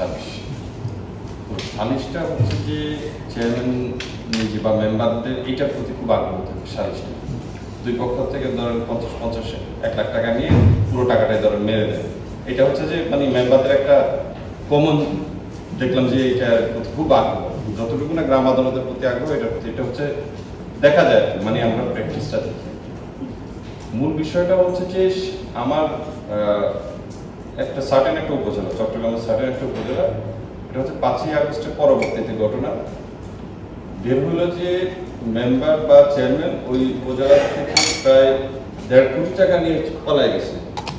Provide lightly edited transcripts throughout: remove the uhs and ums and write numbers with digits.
সালিশ। তো সালিশটা হচ্ছে যে চেয়ারম্যান নিজে বা মেম্বারদের এইটার প্রতি খুব আগ্রহ থাকে সালিশটা। দুই পক্ষ থেকে ধরেন 50-50 1 লাখ টাকা নিয়ে পুরো টাকাটাই ধরেন মেরে দেয়। এটা হচ্ছে যে মানে মেম্বারদের একটা কমন দেখলাম যে এটার প্রতি খুব আগ্রহ, যতটুকু না গ্রাম আদালতের প্রতি আগ্রহ এটার প্রতি, এটা হচ্ছে দেখা যায় মানে আমরা প্র্যাকটিসটা দেখি। মূল বিষয়টা হচ্ছে যে আমার একটা সার্টেন একটা উপজেলা, চট্টগ্রামের সার্টেন একটা উপজেলা, এটা হচ্ছে 5ই আগস্টের পরবর্তীতে ঘটনা বের হলো যে মেম্বার বা চেয়ারম্যান ওই উপজেলা থেকে প্রায় 1.5 কোটি টাকা নিয়ে পালায় গেছে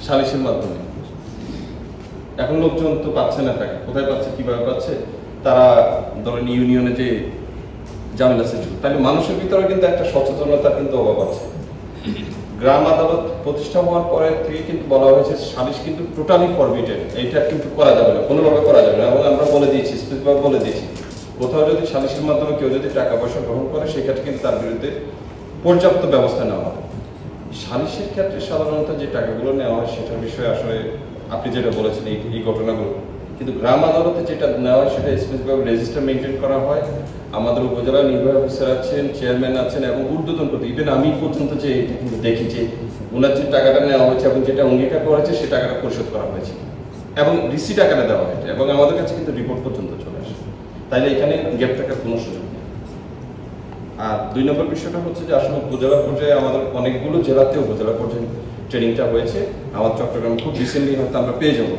সালিশের মাধ্যমে। এখন লোকজন তো পাচ্ছে না টাকা, কোথায় পাচ্ছে, কিভাবে পাচ্ছে, তারা ধরেন ইউনিয়নে যে ঝামেলা সৃষ্টি, তাহলে মানুষের ভিতরে কিন্তু একটা সচেতনতার কিন্তু অভাব আছে। গ্রাম আদালত প্রতিষ্ঠা হওয়ার পরে থেকে কিন্তু বলা হয়েছে সালিশ কিন্তু টোটালি ফরবিটেড, এইটা কিন্তু করা যাবে না, কোনোভাবে করা যাবে না। এবং আমরা বলে দিয়েছি, স্পেসিফিকভাবে বলে দিয়েছি, কোথাও যদি সালিশের মাধ্যমে কেউ যদি টাকা পয়সা গ্রহণ করে সেক্ষেত্রে কিন্তু তার বিরুদ্ধে পর্যাপ্ত ব্যবস্থা নেওয়া হবে। সালিশের ক্ষেত্রে সাধারণত যে টাকাগুলো নেওয়া হয় সেটার বিষয়ে আসলে আপনি যেটা বলেছেন এই ঘটনাগুলো, কিন্তু গ্রাম আদালতে যেটা নেওয়া হয় সেটা স্পেসিফিকভাবে রেজিস্টার মেনটেন করা হয়। আমাদের উপজেলা নির্বাহী অফিসার আছেন, চেয়ারম্যান আছেন এবং ঊর্ধ্বতন প্রতি, ইভেন আমি পর্যন্ত যে এটা কিন্তু দেখি যে ওনার যে টাকাটা নেওয়া হয়েছে এবং যেটা অঙ্গীকার করা হয়েছে সে টাকাটা পরিশোধ করা হয়েছে এবং রিসিট আকারে দেওয়া হয়েছে এবং আমাদের কাছে কিন্তু রিপোর্ট পর্যন্ত চলে আসে। তাইলে এখানে গ্যাপ থাকার কোনো সুযোগ নেই। আর 2 নম্বর বিষয়টা হচ্ছে যে আসলে উপজেলা পর্যায়ে আমাদের অনেকগুলো জেলাতে উপজেলা পর্যায়ে ট্রেনিংটা হয়েছে। আমার চট্টগ্রাম খুব রিসেন্টলি হয়তো আমরা পেয়ে যাবো,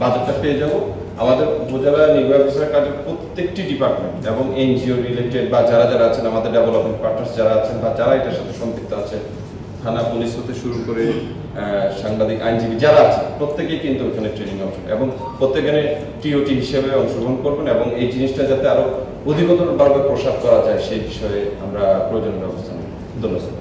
বাজেটটা পেয়ে যাবো। আমাদের উপজেলা নির্বাহী অফিসার কাজের প্রত্যেকটি ডিপার্টমেন্ট এবং এনজিও রিলেটেড বা যারা যারা আছেন, আমাদের ডেভেলপমেন্ট পার্টনার্স যারা আছেন বা যারা এটার সাথে সম্পৃক্ত আছে, থানা পুলিশ হতে শুরু করে সাংবাদিক, আইনজীবী যারা আছে, প্রত্যেকেই কিন্তু ওখানে ট্রেনিং অংশ এবং প্রত্যেকে টিওটি হিসেবে অংশগ্রহণ করবেন এবং এই জিনিসটা যাতে আরো অধিকতরভাবে প্রসার করা যায় সেই বিষয়ে আমরা প্রয়োজনীয় ব্যবস্থা নেব। ধন্যবাদ।